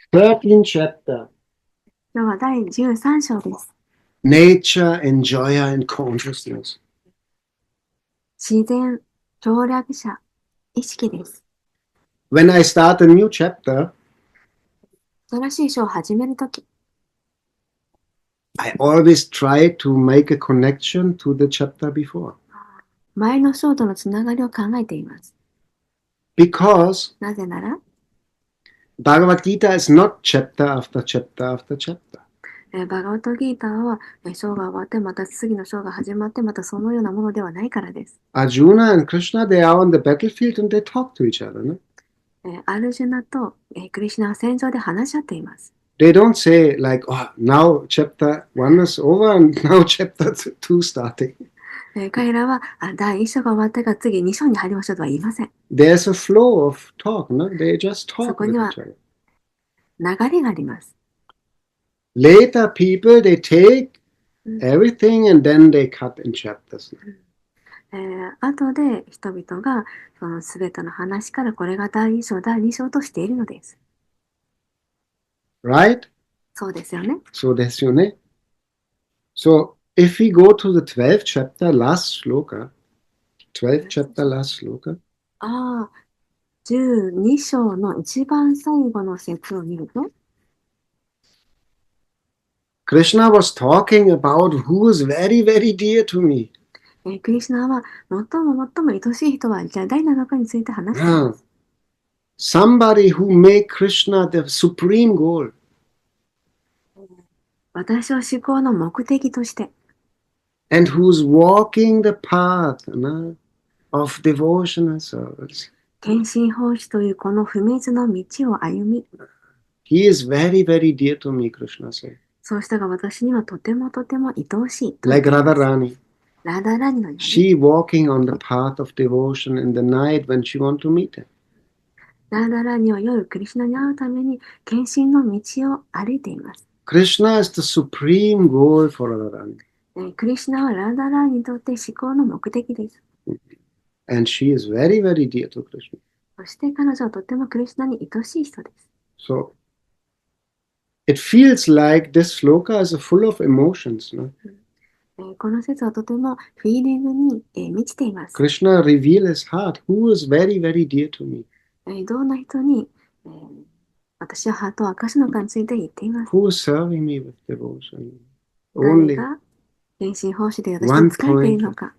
13 chapter. 今日は第13章です。Nature, enjoyer, and consciousness. 自然、協力者、意識です。When I start a new chapter, 新しい章を始めるとき、I always try to make a connection to the chapter before. 前の章とのつながりを考えています。Because なぜなら、バガヴァッドギーター is not chapter after chapter after chapter. バガワッドギーターは章が終わって、また次の章が始まって、またそのようなものではないからです。Arjuna and Krishna, they are on the battlefield and they talk to each other. No? アルジュナとクリシュナは戦場で話し合っています。They don't say like, oh, now chapter 1 is over and now chapter 2 starting. 彼らは第1章が終わってから次2章に入りましょうとは言いません。There's a flow of talk. No? They just そ talk こ with には each other. 流れがあります。Later, people, they take everything and then they cut in chapters. 後で人々がそのすべての話からこれが第1章、第2章としているのです。Right? そうですよね。So that's your name. So if we go to the 12th chapter, last sloka, 12th chapter, last sloka, 12章の一番最後の節を見ると、Krishna was talking about who is very, very dear to me. クリシュナは最も愛しい人はじゃあ誰なのかについて話しています。Somebody who made Krishna the supreme goal. 私を思考の目的として、And who's walking the path of devotional service. 献身奉仕というこの不滅の道を歩み、He is very, very dear to me, Krishna said. そうしたが私にはとても愛おしいと。Like Radharani. ラダラニのように。She walking on the path of devotion in the night when she want to meet him. ラダラニは夜クリシュナに会うために献身の道を歩いています。Krishna is the supreme goal for Radharani. クリシュナはラダラニにとって思考の目的です。And she is very, very dear to Krishna. そして彼女はとてもクリシュナに愛しい人です。So, it feels like this sloka is full of emotions. No? この説はとてもフィーリングに満ちています。Krishna reveal his heart, who is very, very dear to me. どんな人に私はハートを明かすのかについて言っています。Who is serving me with devotion? 誰 Only が献身奉仕で私に使えているのか。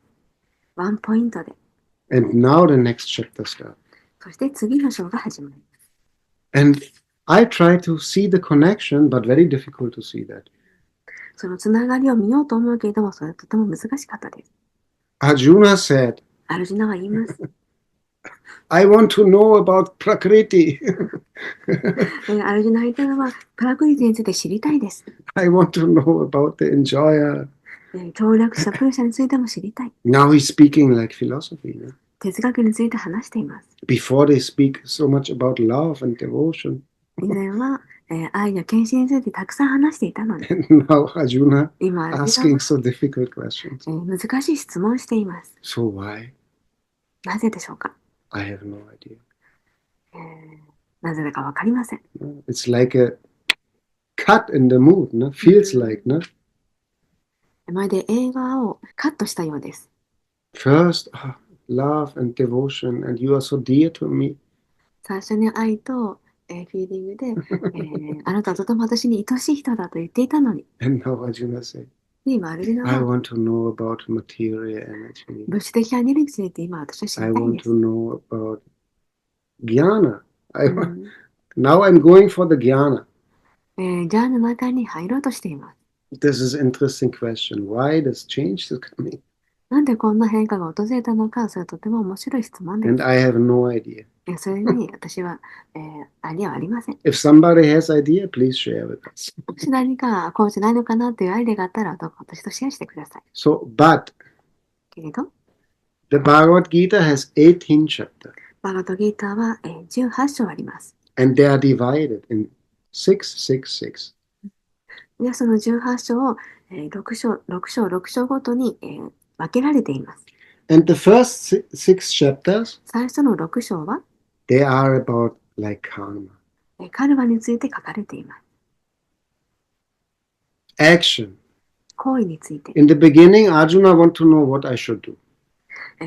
ワンポイントで。And now the next chapter starts. そして次の章が始まります。And I try to see the connection, but very difficult to see that. そのつながりを見ようと思うけれども、それはとても難しかったです。Arjuna said, アルジュナは言います。I want to know about Prakriti. アルジュナが言ったのは、プラクリティについて知りたいです。I want to know about the enjoyer. 協力者、プルシャについても知りたい。Now he's speaking like philosophy. No? 哲学について話しています。Before they speak so much about love and devotion. 以前は、愛や献身についてたくさん話していたのに、 And now Arjuna 今、アルジュ asking ナ so difficult questions. は、難しい質問をしています。So why? なぜでしょうか。 I have no idea. なぜだかわかりません。No? It's like a cut in the mood. No? Feels like, no? まるで映画をカットしたようです。First, love and devotion, and you are so dear to me. 最初に愛と、フィーリングで、あなたはとても私に愛しい人だと言っていたのに、 And now Arjuna said, 今アルジュナ I は want to know about material energy. 物質的エネルギーについて今私は知 I りたいん want です to。know about jnana. うん Now I'm going for the jnana. ジャーの中に入ろうとしています。 This is an interesting question. Why this change is coming? なんでこんな変化が訪れたのか、それはとても面白い質問で And す。 I have no idea. それに私は、アイデアはありません。 If somebody has idea, please share with us. もし何かこうじゃないのかなというアイデアがあったら、どうか私とシェアしてください。 So, but けれど、 the Bhagavad Gita has 18 chapters. バガッドギーターは18章あります。 And they are divided in 666. で、その18章を6章ごとに分けられています。 And the first six chapters, 最初の6章は、 they are about like karma. カルマについて書かれています。Action. 行為について。In the beginning, Arjuna wanted to know what I should do.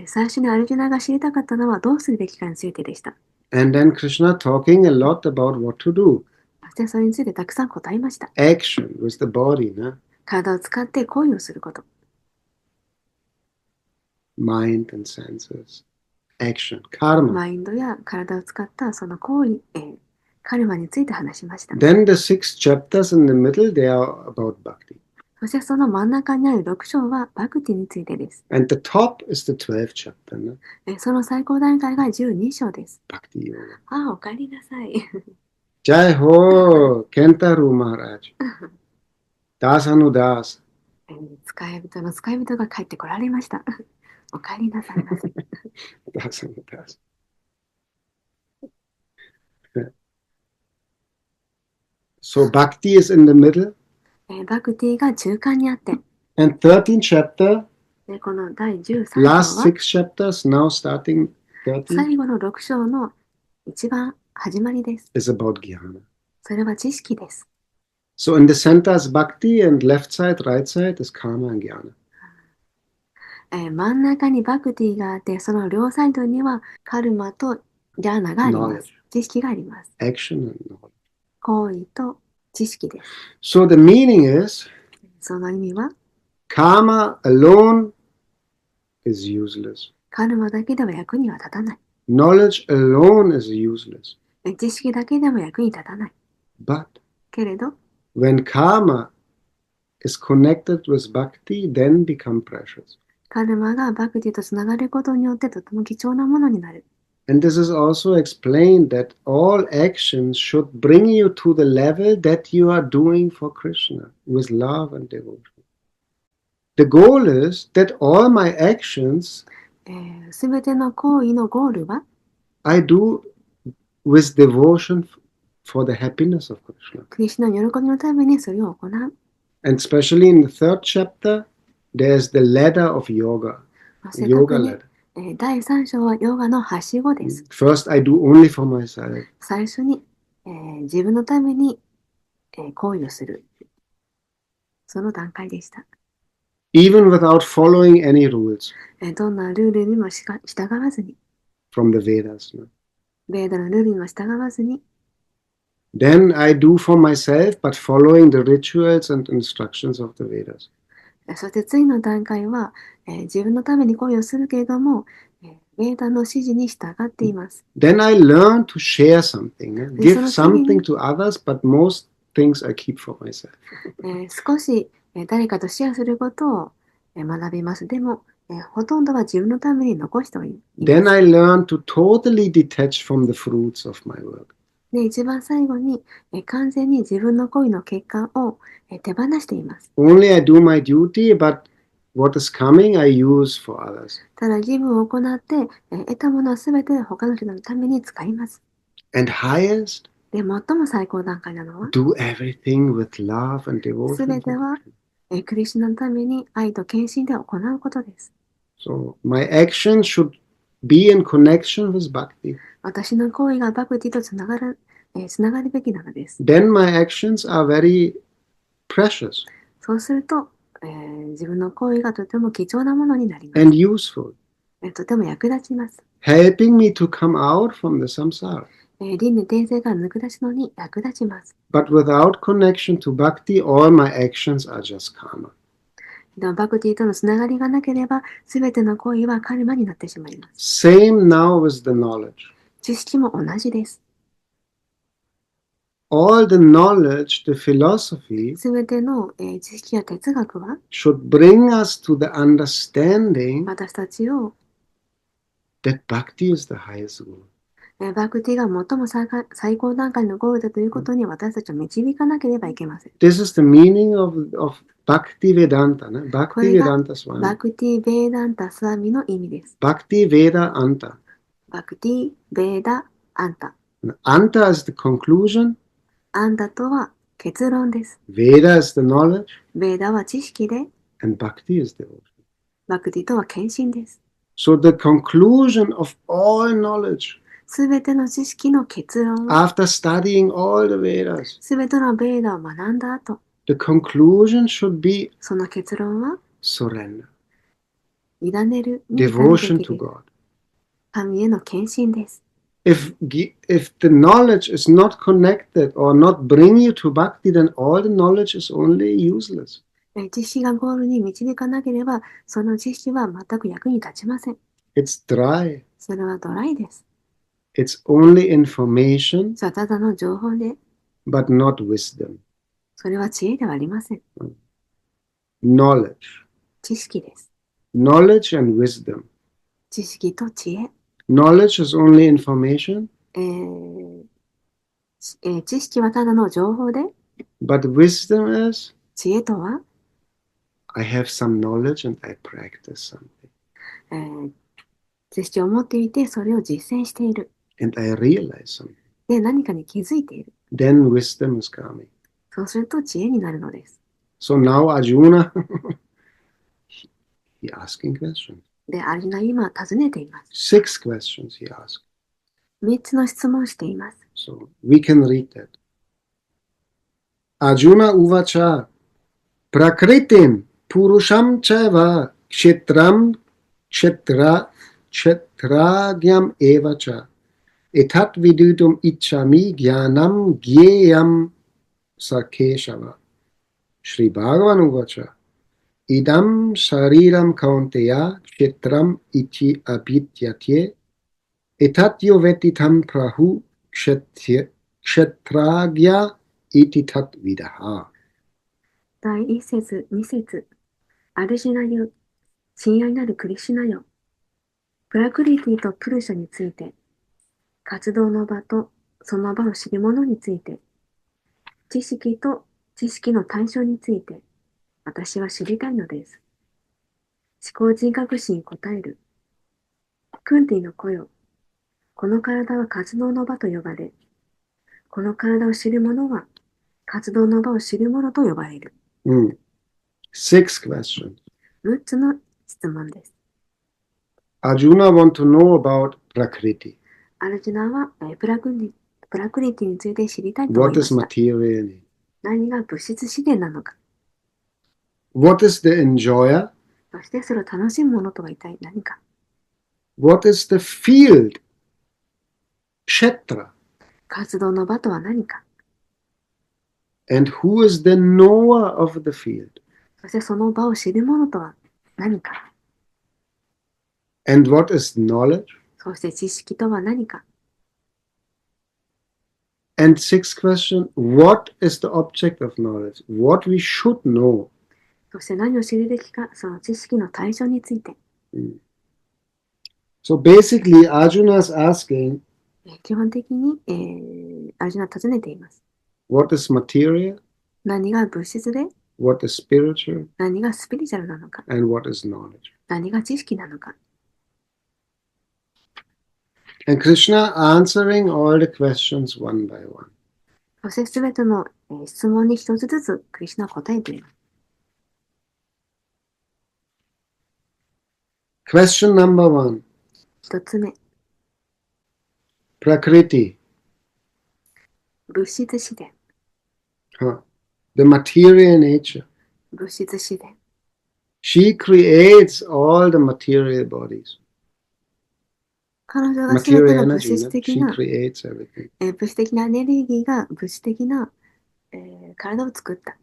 最初にアルジュナが知りたかったのはどうするべきかについてでした。And then Krishna talking a lot about what to do. そしてそれについてたくさん答えました。Action with the body, ne? 体を使って行為をすること。Mind and senses. Action. Karma. マインドや体を使ったその行為、カルマについて話しました。Then the 6 chapters in the middle, they are about bhakti. そしてその真ん中にある6章はバクティについてです。And the top is the 12th chapter, ne? その最高段階が12章です。Bhakti Yoga. ああ、お帰りなさい。Jai Ho, Kentaru Maharaj. Dasanu Das. 使い人の使い人が帰ってこられました。お帰りなさいませ。Dasanu Das. So bhakti is in the middle. バクティが中間にあって、And 13th chapter, この第13章 last は6 chapters, now starting 13, 最後の6章の一番始まりです。is about jnana. それは知識です。So in the center is bhakti and left side, right side is karma and jnana. 真ん中にバクティがあって、その両サイドにはカルマとジャーナがあります。知識があります。Action and knowledge. 行為と知識です。So the meaning is, その意味は、karma alone is useless. カルマだけでは役には立たない。Knowledge alone is useless. 知識だけでも役に立たない。But けれど、when karma is connected with bhakti, then become precious. カルマがバクティとつながることによってとても貴重なものになる。And this is also explained that all actions should bring you to the level that you are doing for Krishna with love and devotion. The goal is that all my actions すべての行為のゴールは I do with devotion for the happiness of Krishna. クリシュナの喜びのためにそれを行う。And especially in the 3rd chapter, there's the ladder of yoga. せっか Yoga くね ladder. 第3章はヨガのはしごです。 First, I do only for myself. 最初に、自分のために、行為をする。その段階でした。Even without following any rules どんなルールにも従わずに、 from the Vedas. No? ベーダのルールにも従わずに、 Then I do for myself, but following the rituals and instructions of the Vedas. そして次の段階は、自分のために行為をするけれども、ベーダの指示に従っています。Then I learn to share something, give something to others, but most things I keep for myself. 少し、誰かとシェアすることを、学びます。でも、ほとんどは自分のために残しております。Then I learn to totally detach from the fruits of my work. で、一番最後に、完全に自分の行為の結果を、手放しています。Only I do my duty, but what is coming I use for others. ただ義務を行って、得たものはすべて他の人のために使います。And highest, で、最も最高段階なのは、 do everything with love and す devotion. べては、クリシュナのために愛と献身で行うことです。So my action should be in connection with bhakti. 私の行為がバクティとつながるべきなのです。Then my actions are very precious そうすると、自分の行為がとても貴重なものになります。and useful, とても役立ちます。helping me to come out from the samsara. 輪廻転生が抜け出すのに役立ちます。But without connection to bhakti, all my actions are just karma. でもバクティとのつながりがなければ、すべての行為はカルマになってしまいます。Same now with the knowledge. 知識も同じです。All the knowledge, the philosophy, すべての、知識や哲学は should bring us to the understanding 私たちを、that bhakti is the highest goal. バクティが最も最高段階のゴールだということに私たちを導かなければいけません。This is the meaning of Bhakti Vedanta. Ne? こ Bhakti れが Vedanta Swami. バクティ・ベーダンタ・スワミの意味です。 Bhakti Veda Anta. バクティ・ベーダ・アンタ。 Anta is the conclusion. アンタとは結論です。 Veda is the knowledge. ベーダは知識で、 And Bhakti is devotion. バクティとは献身です。So the conclusion of all knowledge すべての知識の結論は、 after studying all the Vedas, すべてのベーダを学んだ後、 the conclusion should be その結論は、 surrender, 委ねるに至るべ devotion き to です。 God. 神への献身です。If the knowledge is not connected or not bring you to bhakti, then all the knowledge is only useless. 知識がゴールに導かなければ、その知識は全く役に立ちません。 It's dry. それはドライです。 It's only information, それはただの情報で、 but not wisdom. それは知恵ではありません。 Knowledge. 知識です。 Knowledge and wisdom. 知識と知恵。 Knowledge is only information, 知識はただの情報で、 but wisdom is 知恵とは、 I have some knowledge and I practice something. 知識を持っていて、それを実践している。 And I realize something. で、何かに気づいている。 Then wisdom is coming. そうすると知恵になるのです。 So now Arjuna, he asking questions. で、アルジュナは今尋ねています。 6 questions he asked. 3つの質問をしています。 So we can read that. Arjuna uvacha prakritim purusham chaiva kshetram kshetragyam evacha etat vidutum ichchami jnanam gyeyam sakeshava. Shri Bhagavan uvacha idam shariram kaunteya kshetram iti apityate etat yo vetitam prahu kshetragya iti tat vidaha. 第1節、2節。アルジュナよ、親愛なるクリシュナよ。プラクリティとプルシャについて、活動の場とその場を知る者について、知識と知識の対象について、私は知りたいのです。思考人格心に答える。クンティの子よ。この体は活動の場と呼ばれ、この体を知る者は活動の場を知る者と呼ばれる。6 questions. 6つの質問です。 Arjuna want to know about Prakriti. アルジュナはプラクリティについて知りたいと思い What ま is した。 material? 何が物質資源なのか。 What is the enjoyer? そしてそれを楽しむものとは一体何か。 What is the field? Kshetra. 活動の場とは何か。 And who is the knower of the field? そしてその場を知る者とは何か。 And what is knowledge? そして知識とは何か。 And 6th question, what is the object of knowledge? What we should know? そして何を知るべきか、その知識の対象について。So basically, Arjuna is asking, 基本的に、アルジュナは尋ねています。what is material? 何が物質で、 What is spiritual? 何がスピリチュアルなのか、 And what is knowledge? 何が知識なのか。 And Krishna answering all the questions one by one. そしてすべての、質問に一つずつクリシュナは答えています。Question number 1. 一つ目、 Prakriti. 物質自然。The material nature. 物質自然。She creates all the material bodies. 彼女がすべて Material の物 energy, 質 no? 的 She な、 creates everything. 物質的なエネルギーが物質的な、体を作った。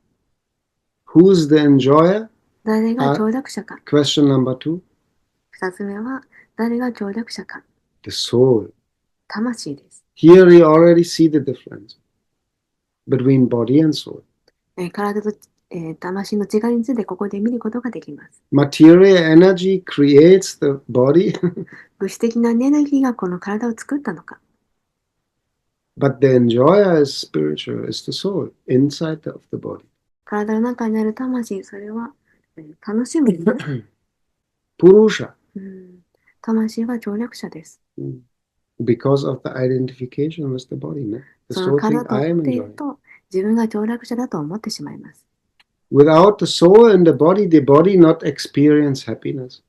Who's the enjoyer? 誰が協力者か。 Question number 2. 二つ目は、誰が協力者か。 The soul. 魂です。 Here we already see the difference between body and soul. 体と、魂の違いについてここで見ることができます。 Material energy creates the body, 物質的なエネルギーがこの体を作ったのか。 but the enjoyer is spiritual, is the soul inside of the body. 体の中にある魂、それは、楽しむ。Purusha, 魂は協力者です。 because of the identification with the body. No? The その soul 体 thinks と I 追 am っている enjoying. と、自分が協力者だと思ってしまいます。 Without the soul and the body not experience happiness.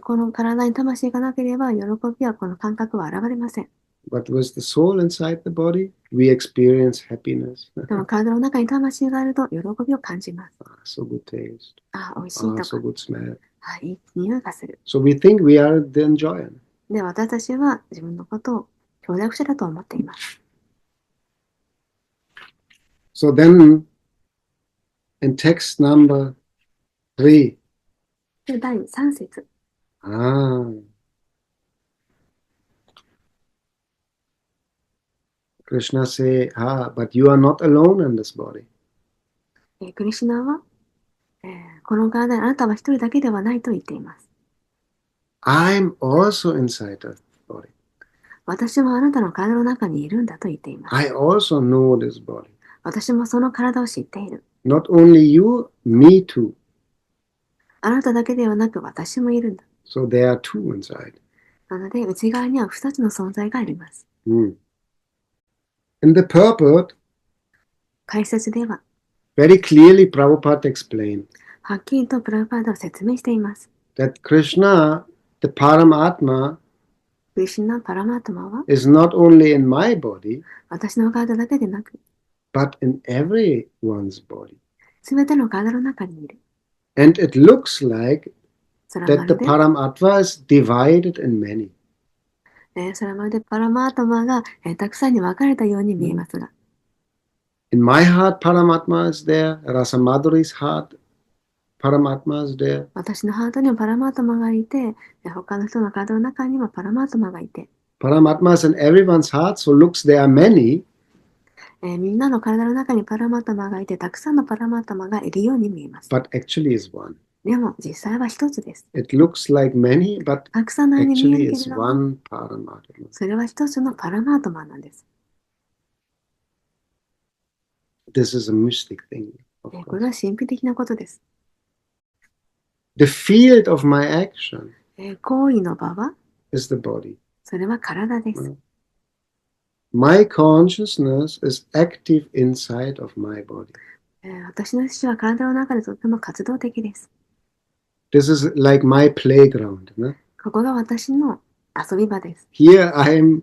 この体に魂がなければ、喜びはこの感覚は現れません。But with the soul inside the body, we experience happiness. でも体の中に魂があると喜びを感じます。So good taste. 美味しいと So か、good smell. いい匂いがする。So we think we are the enjoyer. で、私たちは自分のことを協力者だと思っています。So then, in text number 3, で、第3節。Krishna say, but you are not alone in this body. クリシュナは、この体であなたは一人だけではないと言っています。I'm also inside the body. 私もあなたの体の中にいるんだと言っています。I also know this body. 私もその体を知っている。Not only you, me too. あなただけではなく私もいるんだ。So there are two inside. なので内側には2つの存在があります。In the purport, 解説では、very clearly Prabhupada explained はっきりとプラブパーダは説明しています。that Krishna, the Paramatma, クリシュナ・パラマートマは is not only in my body, 私の体だけでなく、but in everyone's body. すべての体の中にいる。And it looks like それは that ま the るで、Paramatma is divided in many. それはまるでパラマートマが、たくさんに分かれたように見えますが、In my heart, Paramatma is there. Rasa Madhuri's heart, Paramatma is there. 私のハートにはパラマートマがいて、他の人の体の中にはパラマートマがいて、Paramatma is in everyone's heart, so looks there are many, みんなの体の中にパラマートマがいて、たくさんのパラマートマがいるように見えます。but actually is one. でも実際は一つです。It looks like many, but たくさんのように見え actually るけ is れども、 one Paramatma. それは一つのパラマートマなんです。This is a mystic thing. これは神秘的なことです。The field of my action 行為の場は is the body. それは体です。My consciousness is active inside of my body. 私の意識は体の中でとても活動的です。This is like my playground. No? ここが私の遊び場です。Here I'm,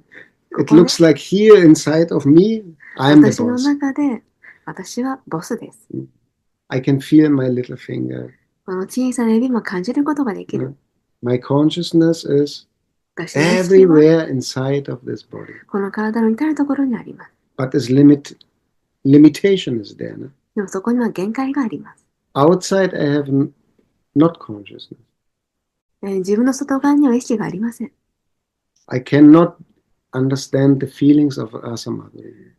it looks like here inside of me, I'm the 私の boss. 中で私はボスです。I can feel my little finger. この小さな指も感じることができる。My consciousness is 私の意識は everywhere inside of this body. この体の至るところにあります。But this limitation is there. No? でもそこには限界があります。Outside I have not consciousness. 自分の外側には意識がありません。I cannot understand the feelings of Rasa Madhuri.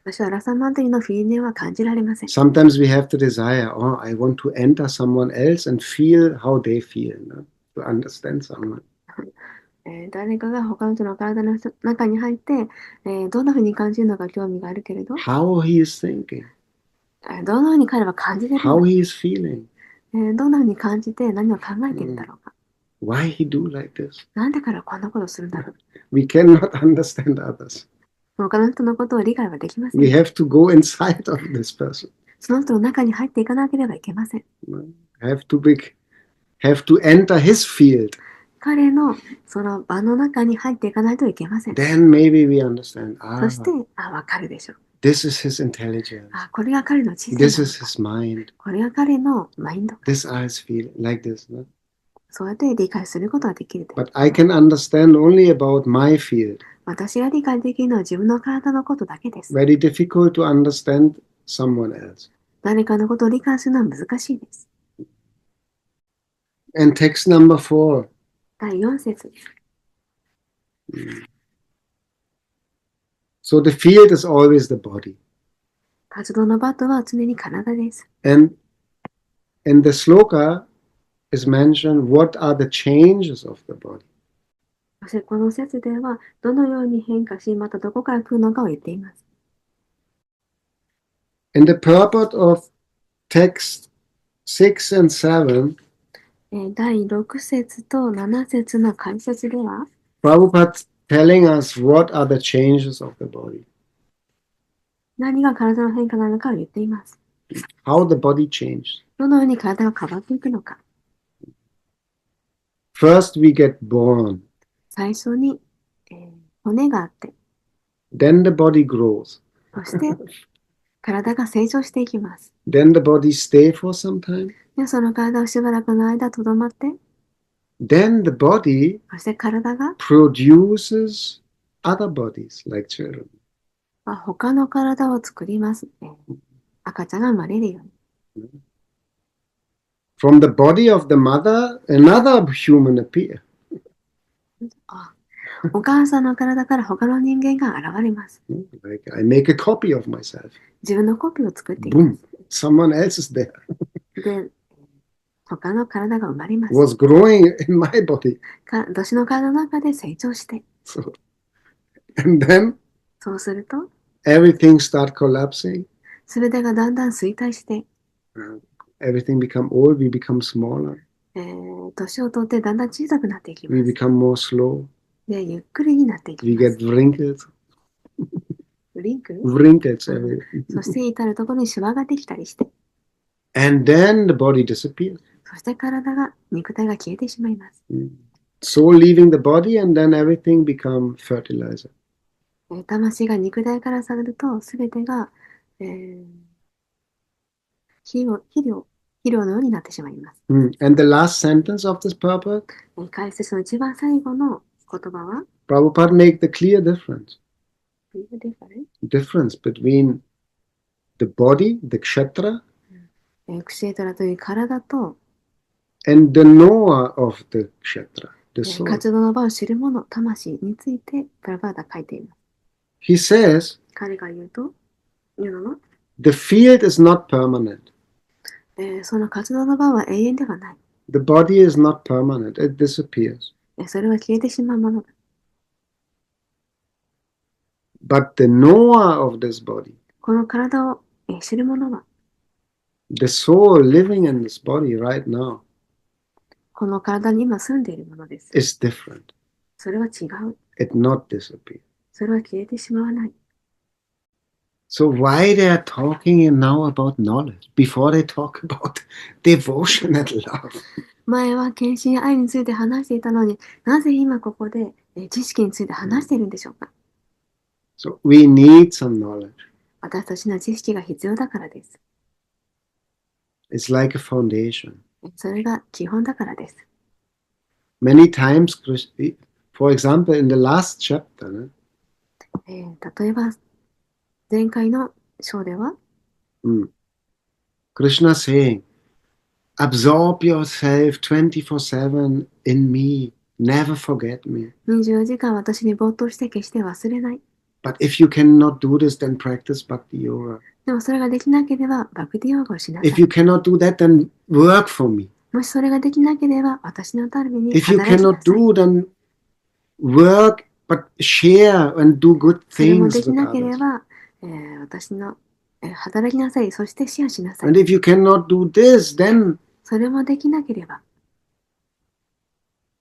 私はラサマンテリのフィーネは感じられません。 Sometimes we have the desire, I want to enter someone else and feel how they feel, no? To understand someone. 誰かが他の人の体の中に入って、どんな風に感じるのか興味があるけれど、 How he is thinking, どんな風に彼は感じているの how か、 he is feeling, どんな風に感じて何を考えているんだろうか、 why he do like this. なんで彼はこんなことをするんだろう。 We cannot understand others. 他の人のことを理解はできません。 We have to go inside of this person. その人の中に入っていかなければいけません。 Have to enter his field. 彼のその場の中に入っていかないといけません。 Then maybe we understand. そして、わかるでしょう。 This is his intelligence. これが彼の小さ This な is his mind. これが彼のマインド。 This are his feeling. Like this. No? そうやって理解することができる。 But I can understand only about my field. 私が理解できるのは自分の体のことだけです。 Very difficult to understand someone else. 誰かのことを理解するのは難しいです。 And text number 4. 第4節。 So the field is always the body. 活動の場とは常に体です。 And in the sloka is mentioned what are the changes of the body. そしてこの説ではどのように変化し、またどこから来るのかを言っています。 In the purport of text 6 and 7, 第6節と7節の解説では、 Prabhupada telling us what are the changes of the body. 何が体の変化なのかを言っています。 How the body changed. どのように体が変わっていくのか。 First we get born. 最初に、骨があって、Then the body grows. そして体が成長していきます。Then the body stays for some time. で、その体をしばらくの間とどまって、Then the body そして体が produces other bodies like children. 他の体を作ります。赤ちゃんが生まれるように。From the body of the mother, another human appears. お母さんの体から他の人間が現れます。Like I make a copy of myself. 自分のコピーを作っています。Boom! Someone else is there. で、他の体が生まれます。Was growing in my body. 私の体の中で成長して。And then そうすると、everything start collapsing. すべてがだんだん衰退して、everything become old, we become smaller. 年を取ってだんだん小さくなっていきま We す。become more slow. で、ゆっくりになっていき We ます。 get wrinkles. リンク Wrinkles everywhere. そして至るところにシワができたりして、And then the body disappears. そして体が、肉体が消えてしまいます。Soul leaving the body and then everything become fertilizer. 魂が肉体から去ると、すべてが、肥料のようになってしまいます。And the last sentence of this purport, 解説の一番最後の言葉は、Prabhupada make the clear difference between the body, the kshetra, クシェートラという体と、and the knower of the kshetra, the soul. 活動の場を知る者、魂について、プラバーダは書いています。He says, 彼が言うのは、the field is not permanent. その活動の場は永遠ではない。The body is not permanent. It disappears. それは消えてしまうものだ。But the knower of this body, この体を知る者は、the soul living in this body right now, この体に今住んでいるものです。is different. それは違う。It not disappear. それは消えてしまわない。So why they are talking now about knowledge before they talk about devotion and love? 前は献身や愛について話していたのに、なぜ今ここで知識について話しているんでしょうか。So we need some knowledge. 私たちの知識が必要だからです。It's like a foundation. それが基本だからです。Many times, for example, in the last chapter, 例えば、前回の章では、Krishna saying, absorb yourself 24/7 in me, never forget me. 24時間私に没頭して決して忘れない。But if you cannot do this, then practice Bhakti Yoga. でもそれができなければ、バクティヨーガをしなさい。If you cannot do that, then work for me. もしそれができなければ、私のために If you 働きな cannot さい。do, then work, but share and do good それも things でき with なけれ others. ば、私の、働きなさい。そしてシェアしなさい。 And if you cannot do this, then それもできなければ、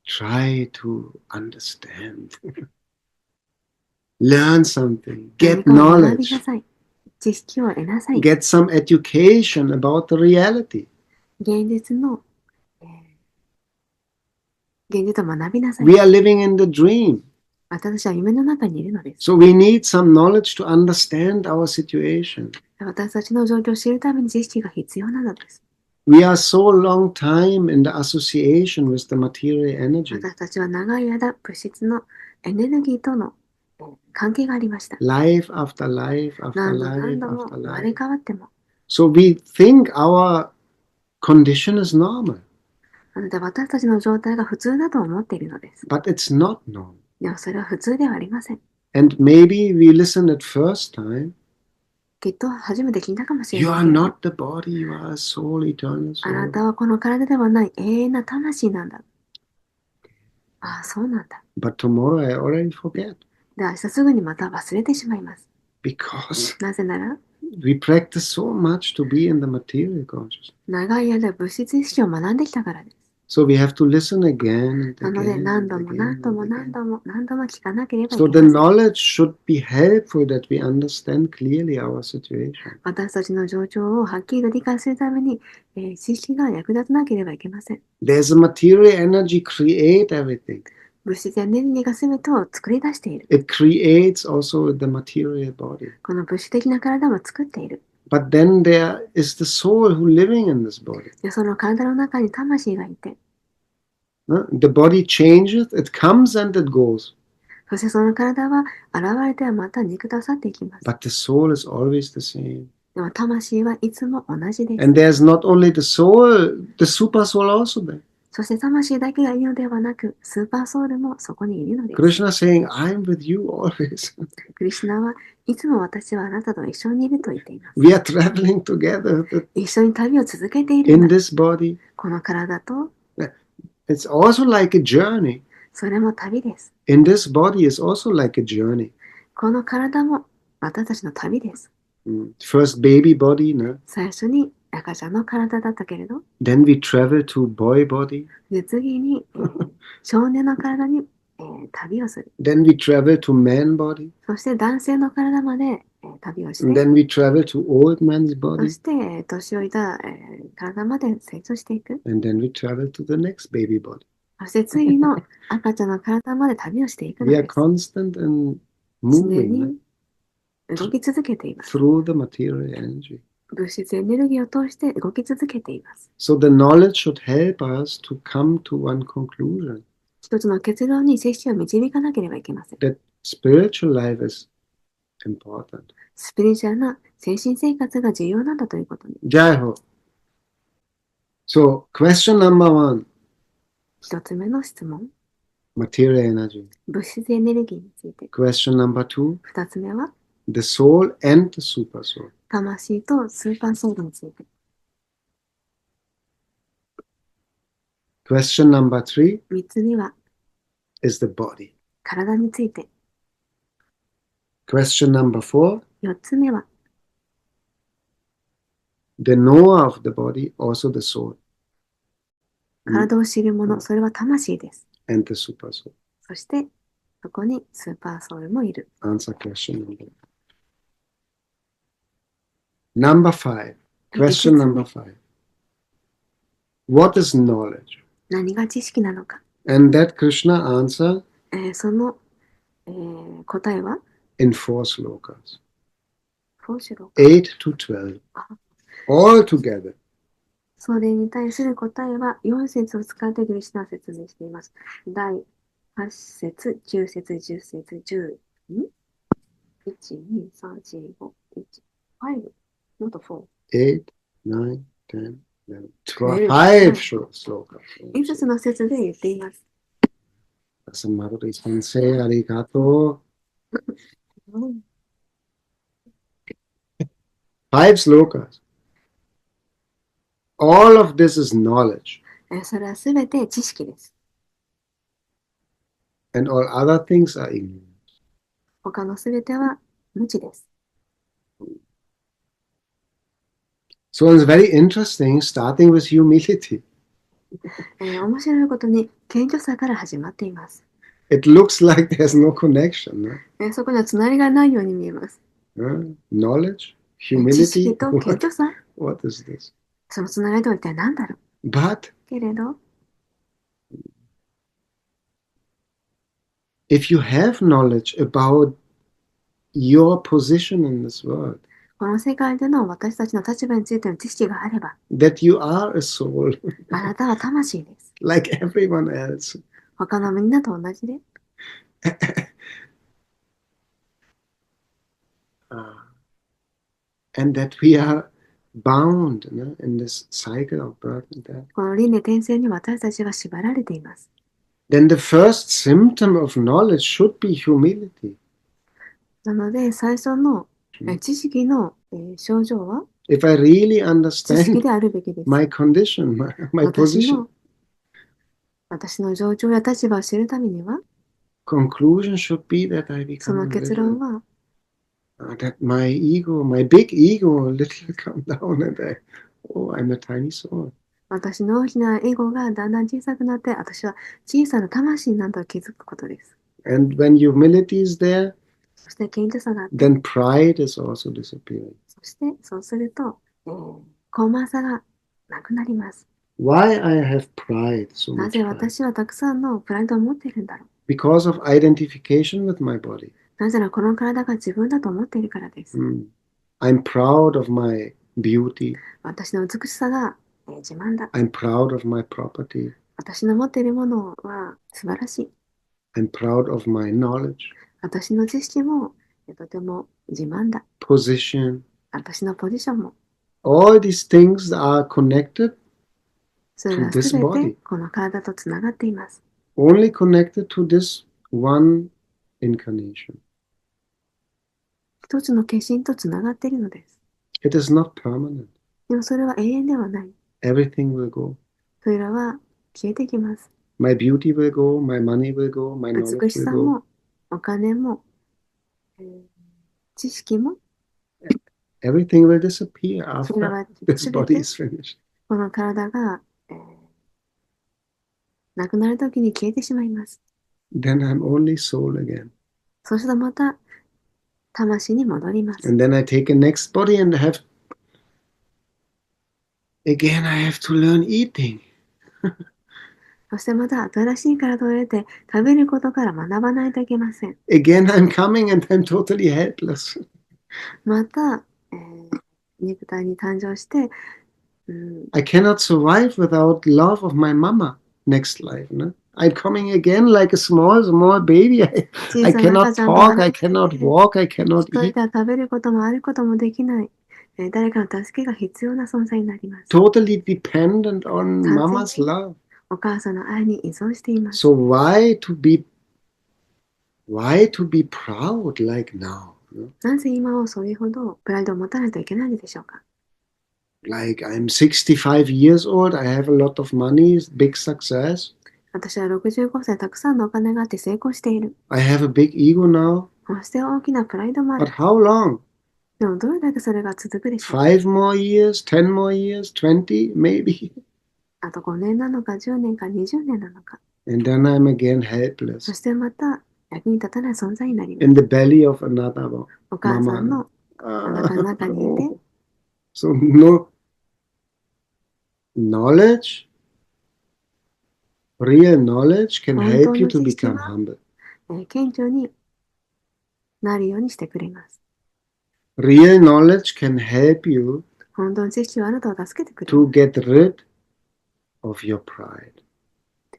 try to understand. Learn something. 何 Get かを学びな knowledge. さい。知識を得なさい。 Get some education about the reality. 現実の、現実を学びなさい。 We are living in the dream. 私たちは夢の中にいるのです。 So we need some knowledge to understand our situation. 私たちの状況を知るために知識が必要なのです。We are so long time in the association with the material energy. 私たちは長い間、物質のエネルギーとの関係がありました。 Life after life after 何度 life 何度も after 生ま life. れ変わっても。So we think our condition is normal, なので私たちの状態が普通だと思っているのです。 but it's not normal. でもそれは普通ではありません。 And maybe we listen at first time. きっと初めて聞いたかもしれ You な are いけど。 not the body, you are a soul, eternal あな soul. たはこの体ではない永遠な魂なんだ。ああ、そうなんだ。 But tomorrow I already forget. で、明日すぐにまた忘れてしまいます。 Because なぜなら、 we practice so much to be in the material consciousness. 長い間物質意識を学んできたからです。 So we have to listen again and なので again 何 and 度も again 何度も and 何 again. 度も何度も聞かなければい So け the ません。 knowledge should be helpful that we understand clearly our situation. 私たちの状況をはっきりと理解するために、知識が役立たなければいけません。 There's a material energy create everything. 物質やエネルギーが全てを作り出している。It creates also the material body. この物質的な体も作っている。But then there is the soul who living in this body. で、その体の中に魂がいて、The body changes, it comes and it goes. そしてその体は現れてはまた肉体去っていきます。But the soul is always the same. でも魂はいつも同じです。And there's not only the soul, the super soul also there. そして魂だけがいるのではなく、スーパーソウルもそこにいるのです。Krishna is saying, I'm with you always. クリシュナはいつも私はあなたと一緒にいると言っています。We are traveling together 一緒に旅を続けている in んだ。this body. この体と、It's also like a journey. それも旅です。In this body is also like a journey. この体も私たちの旅です。First baby body, no? 最初に赤ちゃんの体だったけれど、Then we travel to boy body. で次に、少年の体に、旅をする。Then we travel to man body. そして男性の体まで、旅をして、And then we travel to old man's そ body. して、年老いた、体まで成長していく。And then we travel to the next baby body. そして次の赤ちゃんの体まで旅をしていくの We are です。 constant in 常 moving に動き続けています。 through the material energy. 物質エネルギーを通して動き続けています。 So the knowledge should help us to come to one conclusion 一つの結論に知識を導かなければいけません。 that spiritual life is important. スピリチュアルな精神生活が重要なんだということに。 Jai Ho. So question number 1, 一つ目の質問。 material energy. 物質エネルギーについて。 Question number 2, 二つ目は the soul and the super soul. 魂とスーパーソウルについて。 Question number 3三つ目は is the body. 体について。 Question number 4, 四つ目は the knower of the body, also the soul 体を知るもの、それは魂です。 and the super soul. そしてそこにスーパーソウルもいる。 Answer question number 5. Question number 5. What is knowledge? 何が知識なのか。 And that Krishna answer その、答えは in 4 slokas. フォーシュロー。 8 to 12. All together. それに対する答えは4節を使ってクリシュナは説明しています。第8節、9節、10節、10、1、2、3、4、5、1、5、not 4。8, 9, 10, 11, 12. 5 slokas. 5つの説で言っています。Samadhi Sensei, arigato. 5 slokas. All of this is knowledge. それはすべて知識です。 And all other things are ignorance. 他のすべては無知です。 So it's very interesting, starting with humility. 面白いことに謙虚さから始まっています。 It looks like there's no connection. No? そこにはつながりがないように見えます。 Knowledge, 知 humility. 識と謙虚さ、 What is this? そのつながりとは一体何だろう。 But けれど、 if you have knowledge about your position in this world, この世界での私たちの立場についての知識があれば、 that you are a soul, あなたは魂です。 like everyone else, 他のみんなと同じで、 and that we are bound in this cycle of birth and death. この輪廻転生に私たちは縛られています。 Then the first symptom of knowledge should be humility. なので、最初の知識の症状は If I really 知識 understand であるべきです。 my condition, my 私の状況や立場を知るためには、 conclusion should be that I そ become の a 結 little, 論は、 that my ego, my big ego, a little come down and I'm a tiny soul. 私の大きなエゴがだんだん小さくなって、私は小さな魂なんだと気づくことです。 And when humility is there, そして謙虚さがあって、 then pride is also disappearing. そしてそうすると、高慢さがなくなります。 Why I have pride, so な much ぜ pride? 私はたくさんのプライドを持っているんだろう。because of identification with my body. なぜならこの体が自分だと思っているからです。I'm proud of my beauty. 私の美しさが自慢だ。I'm proud of my property. 私の持っているものは素晴らしい。I'm proud of my knowledge. 私の知識もとても自慢だ。Position. 私のポジションも。All these things are connected それ to ら this すべて body. この体とつながっています。Only connected to this one incarnation. 一つの化身とつながっているのです。It is not permanent. でもそれは永遠ではない。Everything will go. それらは消えてきます。My beauty will go, my money will go, my 美 knowledge し will さ go. も、お金も、知識も、Everything will disappear それら after は this すべ body て is finished. この体が、なくなるときに消えてしまいます。Then I'm only soul again. そうするとまた魂に戻ります。And then I take a next body and again I have to learn eating. そしてまた新しい体を得て食べることから学ばないといけません。Again I'm coming and I'm totally helpless. また、肉体に誕生して、I cannot survive without love of my mama next life. No? I'm coming again like a small baby. I 小さな cannot 赤ちゃんと talk, な I って、 cannot walk, I cannot 一人 eat. では食べることもあることもできない、誰かの助けが必要な存在になります。Totally dependent on 完 mama's 全に love. お母さんの愛に依存しています。 So why to be proud like now? No? なぜ今をそれほどプライドを持たないといけないのでしょうか。 Like I'm 65 years old, I have a lot of money, big success. 私は65歳、たくさんのお金があって成功している。 I have a big ego now. そして大きなプライドもあ But る。 how long? でもどれだけそれが続くでしょうか。 5 more years, 10 more years, 20 maybe. あと5年なのか10年か20年なのか。 And then I'm again そ helpless してまた役に立たない存在になります。 in the belly of another お母さん mama. のお腹の中にいて、 So no knowledge, real knowledge can 本 help 当 you の to 知識 become は humble. 謙虚になるようにしてくれます。 Real knowledge can help you 本当の知識はあなたを助けてくれ to ます。 get rid of your pride,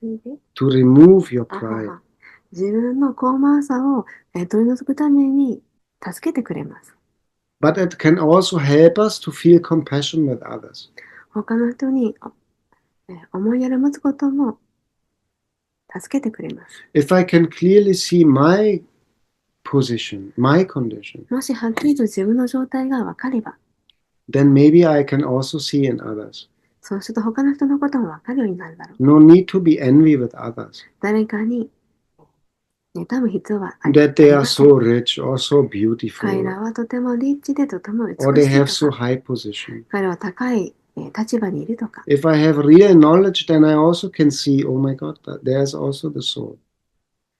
To to remove your あは pride. は自分の高慢さを取り除くために助けてくれます。 But it can also help us to feel compassion with others. 他の人に思いやりを持つことも助けてくれます。 If I can clearly see my position, my condition, もしはっきりと自分の状態が分かれば、 then maybe I can also see in others. そうすると他の人のことも分かるようになるだろう。 No need to be envy with others, 誰かに妬む必要はあり that they ま are せん。 so rich or so 彼 beautiful らはとてもリッチでとても or 美 they しい have と so か、 high position. 彼らは高い立場にいるとか、 If I have real knowledge, then I also can see, oh my God, there's also the soul.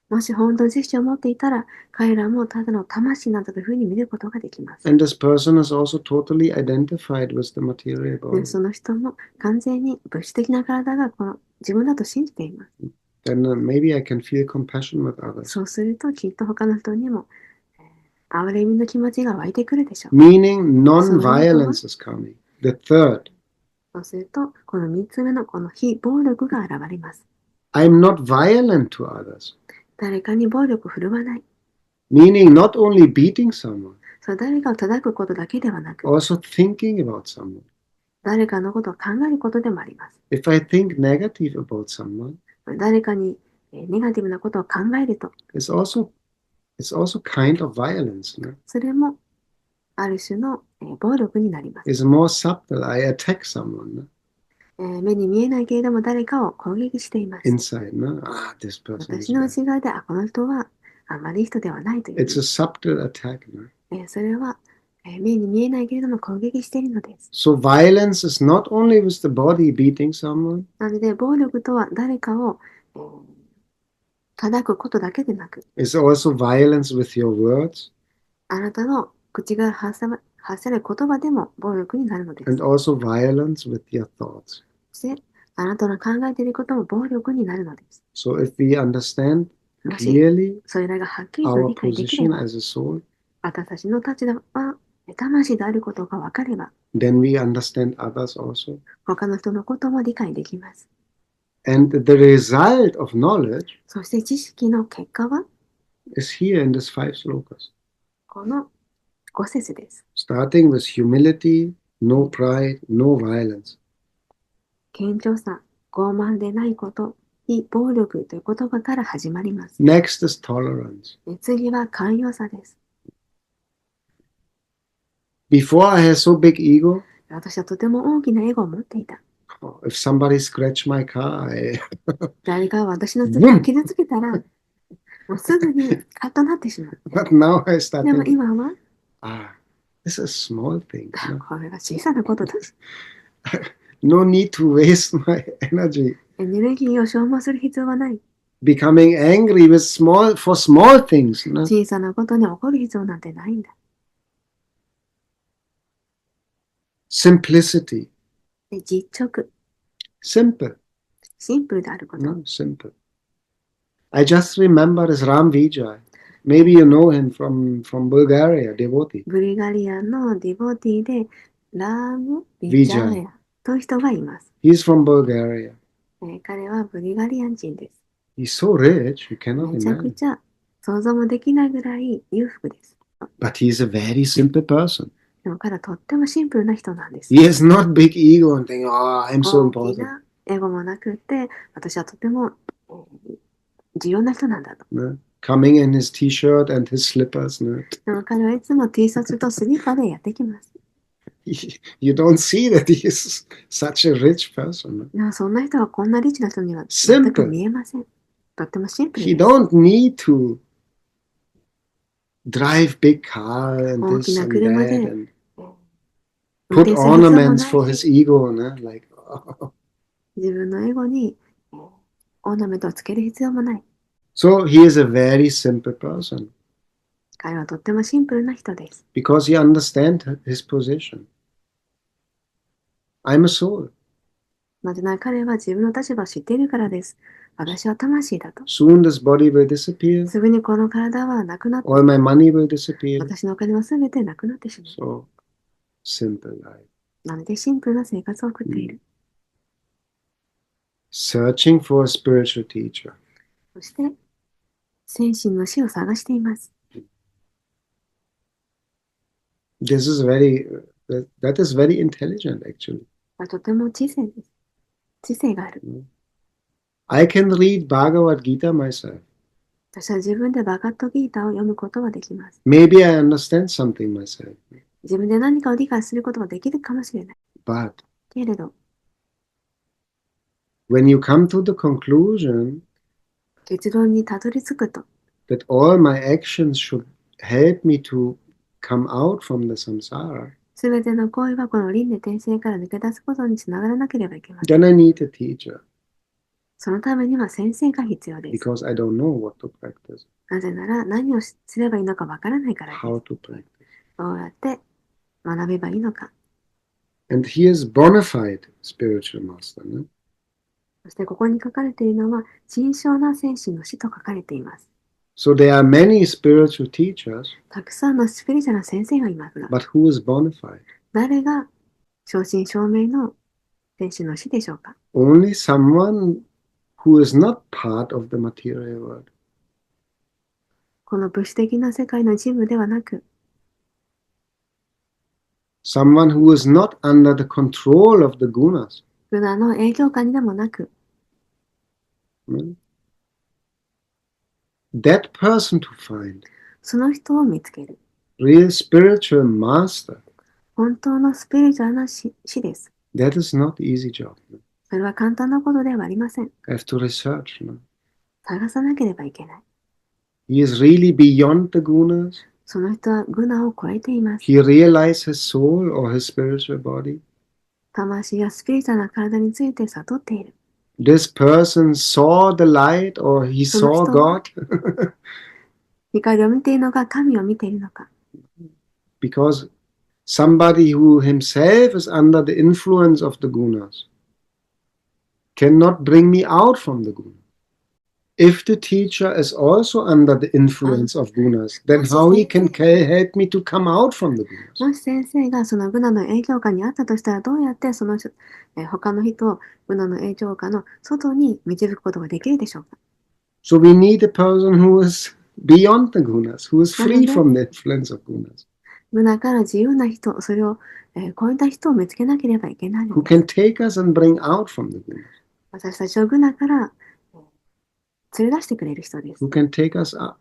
もし本当の知識を持っていたら、彼らもただの魂なんだというふうに見ることができます。 And this person is also totally identified with the material で body. その人も完全に物質的な体がこの自分だと信じています。 Then maybe I can feel compassion with others. そうするときっと他の人にも憐れみの気持ちが湧いてくるでしょう。 Meaning non-violence is coming. The third, そうすると、この3つ目のこの非暴力が現れます。 I'm not violent to others. 誰かに暴力を振るわない。 Meaning not only beating someone, そう誰かを叩くことだけではなく、 also thinking about someone. 誰かのことを考えることでもあります。 If I think negative about someone, 誰かにネガティブなことを考えると、 it's also kind of violence. No? それもある種の暴力になります。 It's more subtle. I attack someone. No? 目に見えないけれども誰かを攻撃しています。 Inside. No? This person is 私の bad. 内側で、この人はあまりいい人ではないという。 It's a subtle attack. No? それは目に見えないけれども攻撃しているのです。 So violence is not only with the body beating someone, なので、暴力とは誰かを叩くことだけでなく、 it's also violence with your words あなたの口が発せる言葉でも暴力になるのです。 and also violence with your thoughts. そして、あなたの考えていることも暴力になるのです。 So if we understand もし clearly それらがはっきりと our 理解できれ position ば、 as a soul, 私たちの立場は魂であることが分かれば、 then we understand others also. 他の人のことも理解できます。 And the result of knowledge そして知識の結果は is here in this 5 slokas. この5節です。 Starting with humility, no pride, no violence. 謙虚さ、傲慢でないこと、非暴力という言葉から始まります。 Next is tolerance. 次は寛容さです。 Before I had so big ego, 私はとても大きなエゴを持っていた。 if somebody scratched my car, 誰か私の車を傷つけたら、もうすぐにカッとなってしまう。 but now I でも started, 今は、 this is a small thing. これが小さなことだ。 No need to waste my energy エネルギーを消耗する必要はない。 becoming angry for small things. 小さなことに怒る必要なんてないんだ。 Simplicity. で、実直、 Simple. シンプルであること。 Simple. I just remember this Ram Vijay. Maybe you know him from Bulgaria, devotee. ブルガリアのディボティでラーム・ビジャーヤという人がいます。 He's from Bulgaria. 彼はブルガリアン人です。 He's so rich, you cannot めちゃく imagine. ちゃ想像もできないぐらい裕福です。 But he's a very simple person. でも彼はとってもシンプルな人なんです。 He has not big ego and think, oh, I'm so 大き important. なエゴもなくて、私はとても重要な人なんだと。 Coming in his t-shirt and his slippers. でも彼はいつも T シャツとスリッパでやってきます。 You don't see that he is such a rich person. でもそんな人はこんなリッチな人には全く見えません。とってもシンプル He です。 don't need to drive big car and 大 this きな and 車 that で and 運 put 転する必要も ornaments な for い his し、 ego. Like, 自分のエゴにオーナメントをつける必要もない。 So he is a very simple person 彼はとってもシンプルな人です。 because he understands his position. I'm a soul. なぜなら彼は自分の立場を知っているからです。私は魂だと。 Soon this body will disappear. すぐにこの体はなくなって、 All my money will disappear. 私のお金はすべてなくなってしまう。 So simple life. なのでシンプルな生活を送っている。 Searching for a spiritual teacher. そして、精神の死を探しています。 This is that is very intelligent actually. とても知性です。知性がある。 I can read Bhagavad Gita myself. 私は自分でバガッドギーターを読むことができます。 Maybe I understand something myself. 自分で何かを理解することができるかもしれない。 But けれど、 when you come to the conclusion 結論にたどり着くと、 that all my actions should help me to come out from the samsara, すべての行為はこの輪廻転生から抜け出すことにつながらなければいけません。 then I need a teacher そのためには先生が必要です。 because I don't know what to practice, なぜなら何をすればいいのかわからないからです。 how to practice. どうやって学べばいいのか。 And he is bona fide spiritual master. ね？そしてここに書かれているのは、真正な精神の死と書かれています。 So there are many spiritual teachers, たくさんのスピリチュアルな先生がいますが、 but who is bona fide? 誰が正真正銘の精神の死でしょうか。 Only someone who is not part of the material world. この物質的な世界の一部ではなく、 Someone who is not under the control of the gunas. グナの影響下にでもなく、 That person to find, その人を見つける。 real spiritual master, 本当のスピリチュアルな死です。 that is not easy job. それは簡単なことではありません。 I have to research. 探さなければいけない。 He is really beyond the gunas. その人はグナを超えています。 He realized his soul or his spiritual body. 魂やスピリチュアルな体について悟っている。 This person saw the light or he saw God. 光を見ているのか、神を見ているのか。 Because somebody who himself is under the influence of the gunas cannot bring me out from the gunas. if the teacher is also under the influence of gunas, then how he can help me to come out from the gunas? もし先生がそのグナの影響下にあったとしたら、どうやってその他の人をグナの影響下の外に導くことができるでしょうか。So we need a person who is beyond the gunas, who is free from the influence of gunas. グナから自由な人、それを、超えた人を見つけなければいけないの Who です。 can take us and bring out from the gunas. 私たちをグナから連れ出してくれる人です。 Who can take us up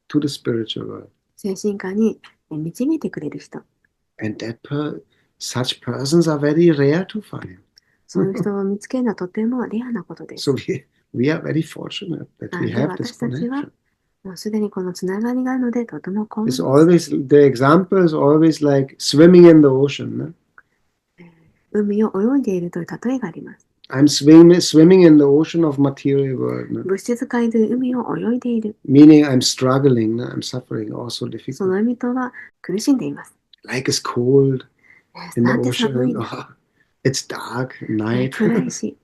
to the spiritual world. 精神科に導いてくれる人。And such persons are very rare to find. そういう人を見つけるのはとてもレアなことです。 So we are very fortunate that we で、 have this 私たちは connection. もうすでにこのつながりがあるのでとても幸運で It's す。 always, the example is always like swimming in the ocean. No? 海を泳いでいるという例えがあります。 I'm swimming in the ocean of material world. No? 物質界で海を泳いでいる。 Meaning I'm struggling, no? I'm suffering, also そ difficult. の海とは苦しんでいます。 Like it's cold in the なんて寒い ocean. ね。 Oh, it's dark, night. 暗いし、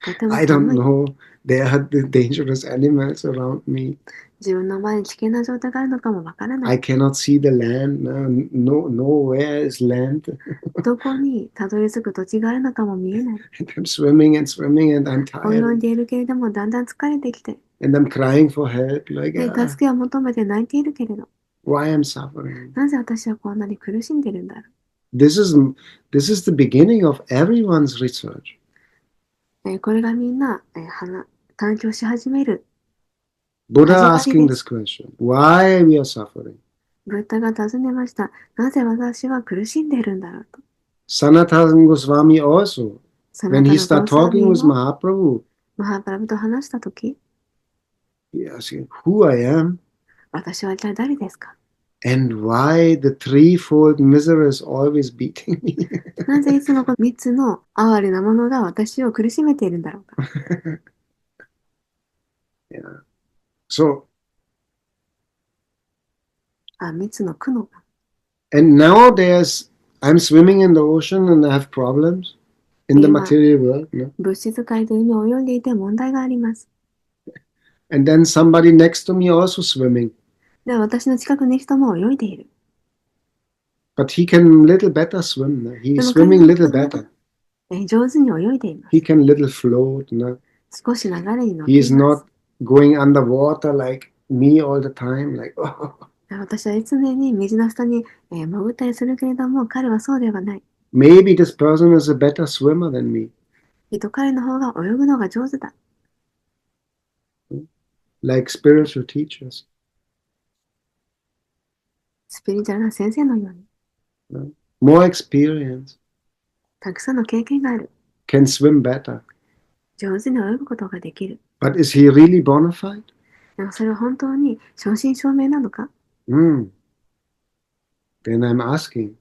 とても I don't 寒い。 know. There are the dangerous animals around me. 自分の前に危険な状態があるのかもわからな I い。 cannot see the land. Nowhere is land. どこにたどり着く土地があるのかも見えない。 And I'm swimming and I'm 泳い tired. でいるけれどもだんだん疲れてきて、 And I'm crying for help. Like, で助けを求めて泣いているけれど、 why I'm suffering. なぜ私はこんなに苦しんでいるんだろ This is the beginning of everyone's research. う。これがみんな、探求し始める。 Buddha asking this question, why we are suffering. ブッダが尋ねました。なぜ私は苦しんでいるんだろうと。 Sanatana Goswami also, そ when の he 他の started ゴーサミ talking with も Mahaprabhu, マハーバラブと話したとき、 he asked who I am 私は一体誰ですか。 and why the threefold misery is always beating me. なぜいつもこの3つの哀れなものが私を苦しめているんだろうか。 Yeah. So, 3つの苦悩が。 and now I'm swimming in the ocean and I have problems in the Ima. material world. No? 物質界で海を泳いでいて問題があります。 And then somebody next to me also swimming. では私の近くにいる人も泳いでいる。 But he can little better swim. No? で He's も彼 swimming の little 方が better. 上手に泳いでいます。 He can little float. No? 少し流れに乗って He い is ます。 not going underwater like me all the time. Like, oh. 私は常に水の下に潜ったりするけれども、彼はそうではない。 Maybe this person is a better swimmer than me. きっと彼の方が泳ぐのが上手だ。 Like spiritual teachers. スピリチュアルな先生のように、 No? More experience. たくさんの経験がある。 Can swim better. 上手に泳ぐことができる。 But is he really bona fide? でもそれは本当に正真正銘なのか。 Then I'm asking,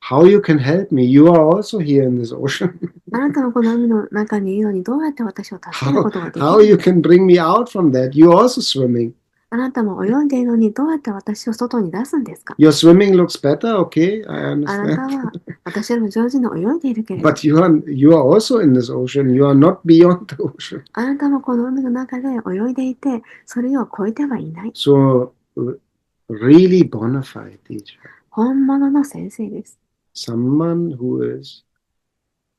how you can help me? You are also here in this ocean. あなたもこの海の中にいるのにどうやって私を助けることができる how you can bring me out from that? You're also swimming. あなたも泳いでいるのにどうやって私を外に出すんですか Your swimming looks better, okay? I あなた understand. は私よりも上手に泳いでいるけれど、 But you are also in this ocean. You are not beyond the ocean. あなたもこの海の中で泳いでいて、それを超えてはいない。 So, really bona fide teacher. 本物の先生です。 Someone who is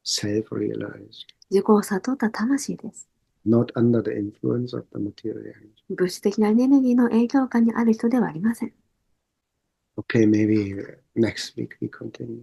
self-realized, 自己を悟った魂です。 not under the influence of the material. 物質的なエネルギーの影響下にある人ではありません。 Okay, maybe next week we continue.